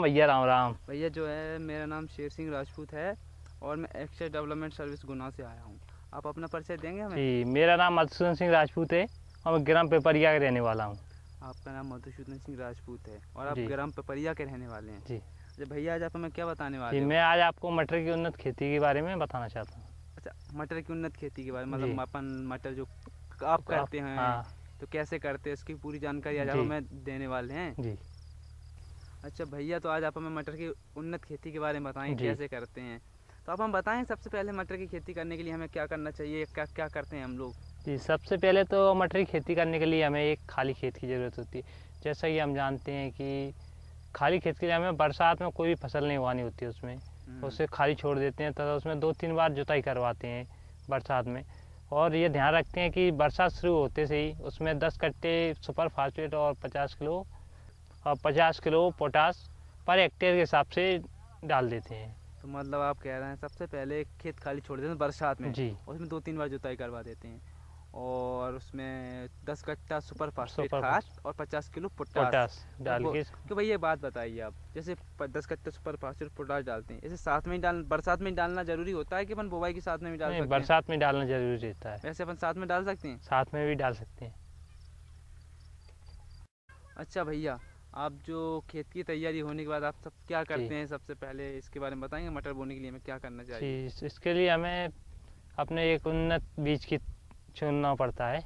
भैया, राम राम। भैया जो है मेरा नाम शेर सिंह राजपूत है और मैं एक्सेस डेवलपमेंट सर्विस गुना से आया हूँ। आप अपना परिचय देंगे हमें? जी, मेरा नाम मधुसूदन सिंह राजपूत है और मैं ग्राम पेपरिया का रहने वाला हूँ। आपका नाम मधुसूदन सिंह राजपूत है और आप जी ग्राम पेपरिया के रहने वाले हैं। जी अच्छा भैया, आज आप हमें क्या बताने जी, वाले हो? मैं आज आपको मटर की उन्नत खेती के बारे में बताना चाहता हूँ। अच्छा, मटर की उन्नत खेती के बारे में, जी। मतलब अपन मटर जो आप तो करते हैं हाँ तो कैसे करते हैं इसकी पूरी जानकारी आज आप जी हमें देने वाले हैं। जी अच्छा भैया, तो आज आप हमें मटर की उन्नत खेती के बारे में बताएं जी कैसे करते हैं। तो आप हम बताएं सबसे पहले मटर की खेती करने के लिए हमें क्या करना चाहिए, क्या क्या करते हैं हम लोग? जी, सबसे पहले तो मटर की खेती करने के लिए हमें एक खाली खेत की ज़रूरत होती है। जैसा कि हम जानते हैं कि खाली खेत के लिए हमें बरसात में कोई भी फसल नहीं उगानी होती है उसमें, उसे खाली छोड़ देते हैं तथा उसमें 2-3 बार जुताई करवाते हैं बरसात में। और ये ध्यान रखते हैं कि बरसात शुरू होते से ही उसमें 10 कट्टे सुपर फास्फेट और 50 किलो पोटास पर हेक्टेयर के हिसाब से डाल देते हैं। तो मतलब आप कह रहे हैं सबसे पहले खेत खाली छोड़ देते हैं बरसात में, जी, उसमें 2-3 बार जुताई करवा देते हैं और उसमें 10 कट्टा सुपर फास्फेट सुपर खाद और 50 किलो पोटास पोटास डाल के। तो भैया ये बात बताइए आप, जैसे 10 कट्टे सुपर फास्फेट पोटास डालते हैं, इसे साथ में ही बरसात में ही डालना जरूरी होता है कि अपन बुवाई के साथ में भी डाल नहीं, सकते हैं? बरसात में डालना जरूरी रहता है। वैसे अपन साथ में डाल सकते हैं? साथ में भी डाल सकते हैं। अच्छा भैया, आप जो खेत की तैयारी होने के बाद आप सब क्या जी करते हैं, सबसे पहले इसके बारे में बताएंगे? मटर बोने के लिए हमें क्या करना चाहिए? जी, इसके लिए हमें अपने एक उन्नत बीज की चुनना पड़ता है,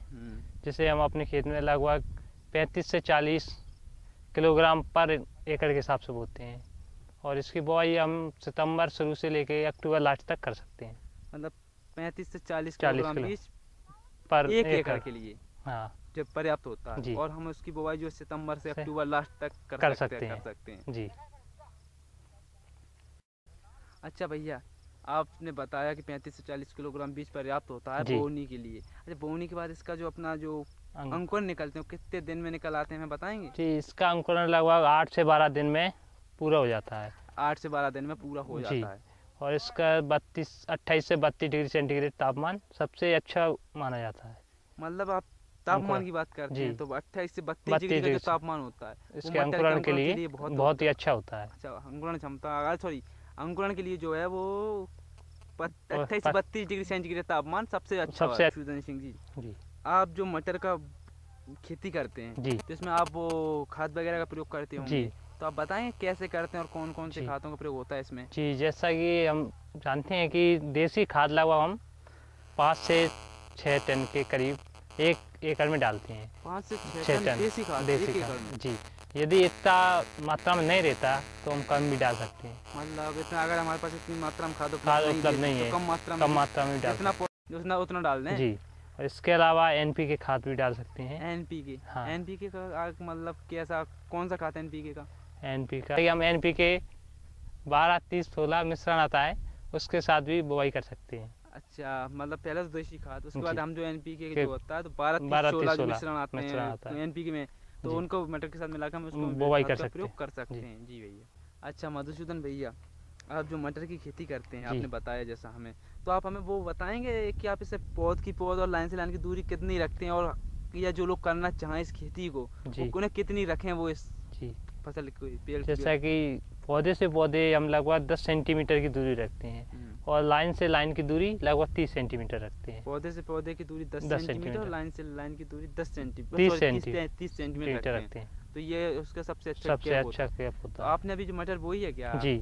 जिसे हम अपने खेत में लगभग 35 से 40 किलोग्राम पर एकड़ के हिसाब से बोते हैं। और इसकी बुआई हम सितंबर शुरू से लेके अक्टूबर लास्ट तक कर सकते हैं। मतलब 35 से 40 40 किलोग्राम किलो बीज पर एक एकड़ एकड़। के लिए हाँ जब पर्याप्त होता है, जी, और हम उसकी बुवाई जो सितंबर से से अक्टूबर लास्ट तक कर सकते कर हैं। सकते हैं। जी अच्छा भैया, आपने बताया कि 35 से 40 किलोग्राम बीज पर्याप्त होता है जी। बोनी के लिए। अच्छा, बोनी के बाद इसका जो अपना जो अंक अंकुर निकलते हैं वो कितने दिन में निकल आते हैं, हमें बताएंगे? जी, इसका अंकुरण लगभग 8 से 12 दिन में पूरा हो जाता है। 8 से 12 दिन में पूरा हो जी, जाता है। और इसका 28 से 32 डिग्री सेंटीग्रेड तापमान सबसे अच्छा माना जाता है। मतलब आप तापमान अंकुरण की बात करते जी, हैं तो 28 से 32 डिग्री 32 का जो डिग्री से तापमान होता है वो इसके मटर के अंकुरण के अंकुरण के लिए लिए बहुत ही अच्छा होता है। अच्छा, अंकुरण क्षमता, सॉरी, अंकुरण के लिए जो है वो और 28 से 32 डिग्री सेंटीग्रेड तापमान सबसे अच्छा है। सबसे सुदर्शन सिंह जी, जी आप जो मटर का खेती करते हैं जी तो इसमें आप वो खाद वगैरह का प्रयोग करते जी होंगे, तो आप बताएं कैसे करते हैं और कौन कौन से जी खादों का प्रयोग होता है इसमें? जी, जैसा कि हम जानते हैं कि देसी खाद लगभग हम 5 से 6 टन के करीब एक एकड़ में डालते हैं। 5 से 6 6 टन टन देसी खाद देसी एक एकड़ खाद में? जी। यदि इतना मात्रा में नहीं रहता तो हम कम भी डाल सकते हैं। मतलब इतना, अगर हमारे पास इतनी मात्रा में खाद खाद उपलब्ध उपलब्ध नहीं नहीं है है, तो कम मात्रा कम में मात्रा में भी डाल जितना सकते उतना उतना डाल हैं। दें। जी, और इसके अलावा NPK खाद भी डाल सकते हैं। एनपीके? हाँ, एनपीके का मतलब कैसा, कौन सा खाद है एनपीके का? NPK हम NPK 12-30-16 मिश्रण आता है, उसके साथ भी बुआई कर सकते हैं। अच्छा, मतलब पहले तो देसी खाद, उसके जी, बाद हम जो एनपीके के जो होता है तो 12-30-16 जो 12-30-16 मिश्रण आते मिश्रण आता हैं है एनपीके में, तो जी, उनको मटर के साथ मिलाकर हम उसको बुआई खाद कर का सकते प्रयोग कर हैं। सकते जी हैं। जी भैया। अच्छा मधुसूदन भैया, आप जो मटर की खेती करते हैं जी आपने बताया जैसा हमें, तो आप हमें वो बताएंगे कि आप इसे पौध और लाइन से लाइन की दूरी कितनी रखते हैं, और या जो लोग करना चाहें इस खेती को वो जी उन्हें कितनी रखें वो इस जी, फसल को, पेड़ की? जैसा कि पौधे से पौधे हम लगभग 10 सेंटीमीटर की दूरी रखते हैं और लाइन से लाइन की दूरी लगभग 30 सेंटीमीटर रखते हैं। पौधे से पौधे की दूरी 10 10 सेंटीमीटर और सेंटीमीटर लाइन से लाइन की दूरी 10 सेंटीमीटर, 30 सॉरी 30 सेंटीमीटर रखते हैं। तो ये उसका सबसे अच्छा सबसे गैप अच्छा होता है। गैप तो होता है। आपने अभी जो मटर बोई है क्या? जी,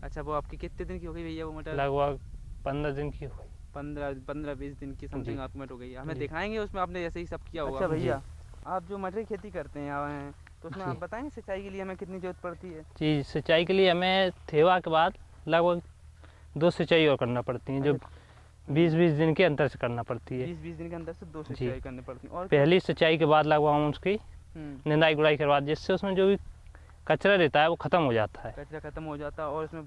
अच्छा, वो आपकी कितने दिन की हो गई भैया वो मटर? लगभग 15 दिन की हुई। 15-20 दिन की समथिंग जी आपकी मटर हो गई है, हमें जी दिखाएंगे उसमें आपने जैसे ही सब किया होगा। अच्छा भैया, आप जो मटर की खेती करते हैं तो उसमें आप बताएंगे सिंचाई के लिए हमें कितनी जरूरत पड़ती है? जी, सिंचाई के लिए हमें थेवा के बाद लगभग 2 सिंचाई और करना पड़ती हैं, जो 20-20 दिन के अंतर से करना पड़ती है। 20-20 दिन के अंदर से 2 जी, सिंचाई करनी पड़ती है। और पहली सिंचाई के बाद लगभग हम उसकी निंदाई गुड़ाई करवा, जिससे उसमें जो भी कचरा रहता है वो खत्म हो जाता है, कचरा खत्म हो जाता है और उसमें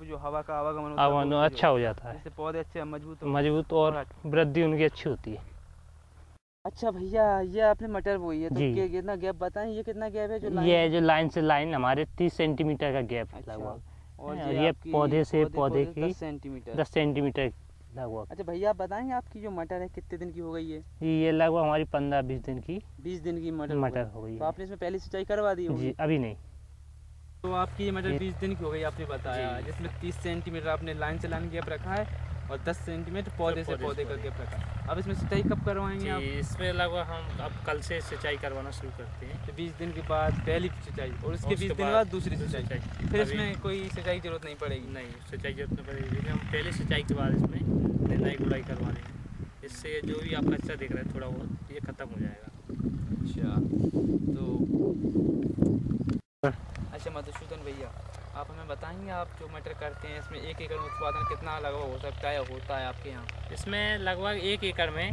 जो हवा का आवागमन होता आवागमन अच्छा हो जाता है, जिससे पौधे अच्छे मजबूत और वृद्धि उनकी अच्छी होती है। अच्छा भैया, ये आपने मटर बोई है तो जी, कितना गैप बताएं, ये कितना गैप है ये जो लाइन से लाइन हमारे 30 सेंटीमीटर का गैप है अच्छा, लगभग, और ये पौधे से पौधे की 10 सेंटीमीटर। 10 सेंटीमीटर लगभग। अच्छा भैया, आप बताएंगे आपकी जो मटर है कितने दिन की हो गई है? ये लगभग हमारी 15-20 दिन की 20 दिन की मटर हो गई तो है। आपने इसमें पहली सिंचाई करवा दी होगी? जी, अभी नहीं। तो आपकी ये मटर 20 दिन की हो गई आपने बताया, जी। जिसमें 30 सेंटीमीटर आपने लाइन से लाइन गैप रखा है और 10 सेंटीमीटर पौधे से पौधे का गैप रखा है। अब इसमें सिंचाई कब करवाएंगे आप? जी, इसमें लगभग हम अब कल से सिंचाई करवाना शुरू करते हैं। तो 20 दिन के बाद पहली सिंचाई और उसके 20 दिन बाद दूसरी सिंचाई, फिर इसमें कोई सिंचाई की जरूरत नहीं पड़ेगी? नहीं, सिंचाई की जरूरत नहीं पड़ेगी। हम पहले सिंचाई के बाद इसमें निराई गुड़ाई करवा देंगे। इससे जो भी आपका अच्छा दिख रहा है थोड़ा बहुत ये ख़त्म हो जाएगा। अच्छा मधुसूदन भैया, आप हमें बताएंगे आप जो मटर करते हैं इसमें 1 एकड़ में उत्पादन कितना लगभग हो सकता है, होता है आपके यहाँ? इसमें लगभग 1 एकड़ में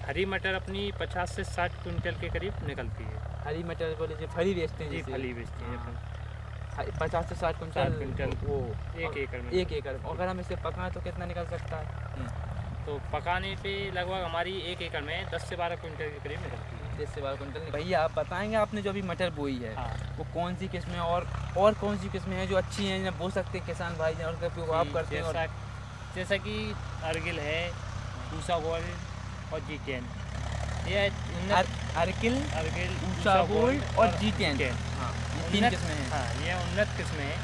हरी मटर अपनी 50 से 60 क्विंटल के करीब निकलती है। हरी मटर को लीजिए, फली बेचते हैं जी, जिसे? फली बेचते हैं अपन। 50 से 60 क्विंटल वो 1 एकड़ में। 1 एकड़ में। अगर हम इसे पकाएं तो कितना निकल सकता है? तो पकाने पे लगभग हमारी 1 एकड़ में 10 से 12 क्विंटल के करीब निकलती है। 10 से 12 क्विंटल। भैया आप बताएंगे आपने जो अभी मटर बोई है हाँ। वो कौन सी किस्में और कौन सी किस्में हैं जो अच्छी हैं, जिन्हें बो सकते हैं किसान भाई और उनका उपयोग आप करते हैं? जैसा कि अर्गिल है, ऊषा गोल्ड और जी10। ये अर्गिल, अर्गिल, ऊषा गोल्ड और जी10। हाँ, ये 3 किस्में हैं। हाँ, ये उन्नत किस्में हैं।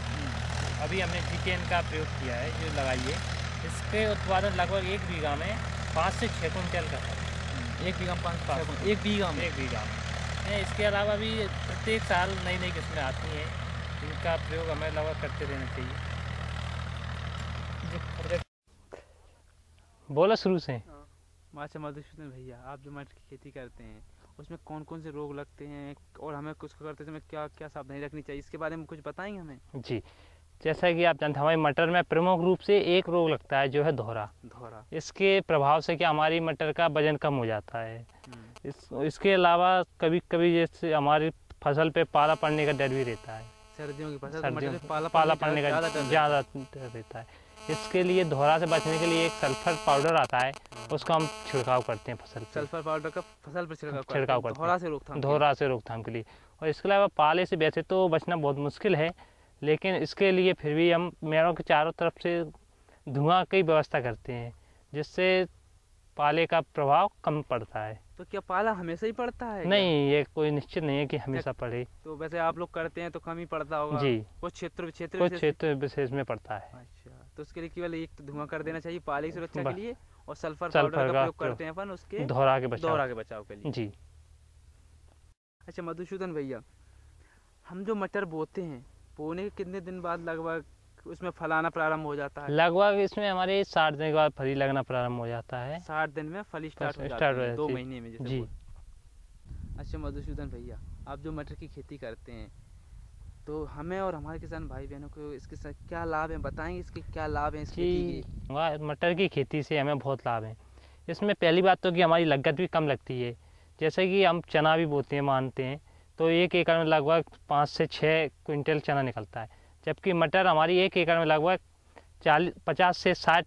अभी हमने जी10 का प्रयोग किया है, जो लगाई है। इसके उत्पादन लगभग 1 बीघा में 5 से 6 क्विंटल का है। 1 बीघा में 5 1 बीघा में? 1 बीघा में। इसके अलावा भी प्रत्येक साल नई नई किस्में आती हैं, इनका प्रयोग हमें लगभग करते रहना चाहिए। बोला शुरू से। अच्छा मधुसूदन भैया, आप जो मटर की खेती करते हैं उसमें कौन कौन से रोग लगते हैं और हमें कुछ करते समय क्या क्या सावधानी रखनी चाहिए, इसके बारे में कुछ बताएंगे हमें? जी, जैसा कि आप जानते हैं हमारी मटर में प्रमुख रूप से एक रोग लगता है जो है धोरा। इसके प्रभाव से क्या हमारी मटर का वजन कम हो जाता है। इसके अलावा कभी कभी जैसे हमारी फसल पे पाला पड़ने का डर भी रहता है। सर्दियों की फसल सर्दियों में पाला पड़ने का ज़्यादा डर रहता है। इसके लिए धोरा से बचने के लिए एक सल्फर पाउडर आता है, उसका हम छिड़काव करते हैं फसल पे। सल्फर पाउडर का फसल पर छिड़काव करते हैं धोरा से रोकथाम के लिए। और इसके अलावा पाले से वैसे तो बचना बहुत मुश्किल है, लेकिन इसके लिए फिर भी हम मेड़ों के चारों तरफ से धुआं की व्यवस्था करते हैं, जिससे पाले का प्रभाव कम पड़ता है। तो क्या पाला हमेशा ही पड़ता है? नहीं, ये कोई निश्चित नहीं है कि हमेशा पड़े। तो वैसे आप लोग करते हैं तो कम ही पड़ता होगा? जी, कुछ क्षेत्र विशेष में पड़ता है। अच्छा, तो उसके लिए केवल एक धुआं कर देना चाहिए पाले की सुरक्षा के लिए, और सल्फर सल्फर पाउडर का का प्रयोग करते हैं अपन उसके धोरा के बचाव के लिए। जी। अच्छा मधुसूदन भैया, हम जो मटर बोते हैं, बोने के कितने दिन बाद लगभग उसमें फलाना प्रारंभ हो जाता है? लगभग इसमें हमारे 60 दिन के बाद फली लगना प्रारंभ हो जाता है। 60 दिन में फली स्टार्ट हो जाती है, 2 महीने में जैसे। अच्छा मधुसूदन भैया, आप जो मटर की खेती करते हैं तो हमें और हमारे किसान भाई बहनों को इसके साथ क्या लाभ है, बताएंगे इसके क्या लाभ हैं इस खेती के? मटर की खेती से हमें बहुत लाभ है। इसमें पहली बात तो कि हमारी लागत भी कम लगती है। जैसे कि हम चना भी बोते हैं, मानते हैं, तो 1 एकड़ में लगभग 5 से 6 क्विंटल चना निकलता है, जबकि मटर हमारी 1 एकड़ में लगभग 50 से 60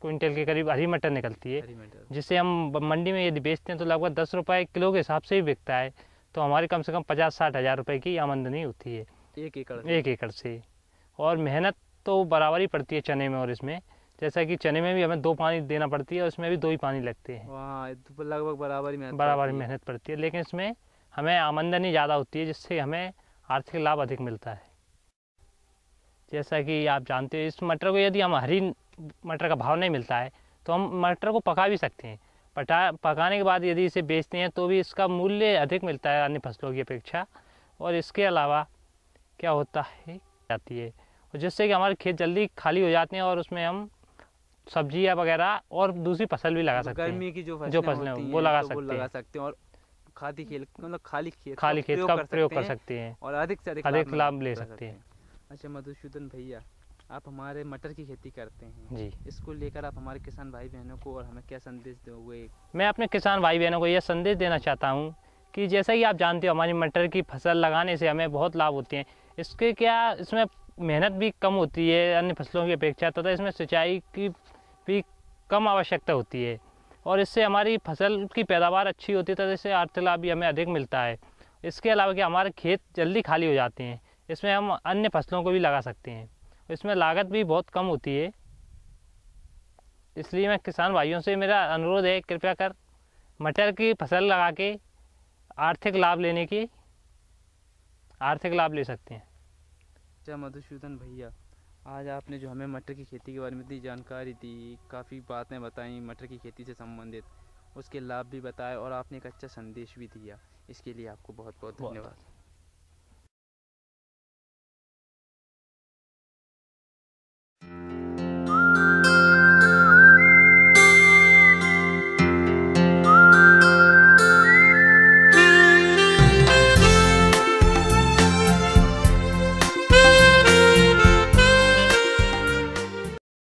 क्विंटल के करीब हरी मटर निकलती है, जिसे हम मंडी में यदि बेचते हैं तो लगभग 10 रुपये किलो के हिसाब से ही बिकता है। तो हमारी कम से कम 50-60 हज़ार रुपये की आमदनी होती है 1 एकड़ से। और मेहनत तो बराबर ही पड़ती है चने में और इसमें, जैसा कि चने में भी हमें 2 पानी देना पड़ती है और इसमें भी 2 ही पानी लगते हैं। लगभग बराबर मेहनत पड़ती है, लेकिन इसमें हमें आमदनी ज़्यादा होती है, जिससे हमें आर्थिक लाभ अधिक मिलता है। जैसा कि आप जानते हैं, इस मटर को यदि हम हरी मटर का भाव नहीं मिलता है तो हम मटर को पका भी सकते हैं। पकाने के बाद यदि इसे बेचते हैं तो भी इसका मूल्य अधिक मिलता है अन्य फसलों की अपेक्षा। और इसके अलावा क्या होता है जाती है, और जिससे कि हमारे खेत जल्दी खाली हो जाते हैं और उसमें हम सब्जियां वगैरह और दूसरी फसल भी लगा सकते हैं। गर्मी की जो फसलें वो लगा सकते हैं और खाली खेत का प्रयोग कर सकते हैं और अधिक से अधिक लाभ ले सकते हैं। अच्छा मधुसूदन भैया, आप हमारे मटर की खेती करते हैं जी, इसको लेकर आप हमारे किसान भाई बहनों को और हमें क्या संदेश दोगे? मैं अपने किसान भाई बहनों को यह संदेश देना चाहता हूँ कि जैसा कि आप जानते हो, हमारी मटर की फसल लगाने से हमें बहुत लाभ होते हैं। इसमें मेहनत भी कम होती है अन्य फसलों की अपेक्षा, तथा इसमें सिंचाई की भी कम आवश्यकता होती है, और इससे हमारी फसल की पैदावार अच्छी होती है, तथा इससे आर्थिक लाभ भी हमें अधिक मिलता है। इसके अलावा कि हमारे खेत जल्दी खाली हो जाते हैं, इसमें हम अन्य फसलों को भी लगा सकते हैं, इसमें लागत भी बहुत कम होती है। इसलिए मैं किसान भाइयों से मेरा अनुरोध है, कृपया कर मटर की फसल लगा के आर्थिक लाभ ले सकते हैं। अच्छा मधुसूदन भैया, आज आपने जो हमें मटर की खेती के बारे में इतनी जानकारी दी, काफ़ी बातें बताई मटर की खेती से संबंधित, उसके लाभ भी बताए और आपने एक अच्छा संदेश भी दिया, इसके लिए आपको बहुत बहुत धन्यवाद।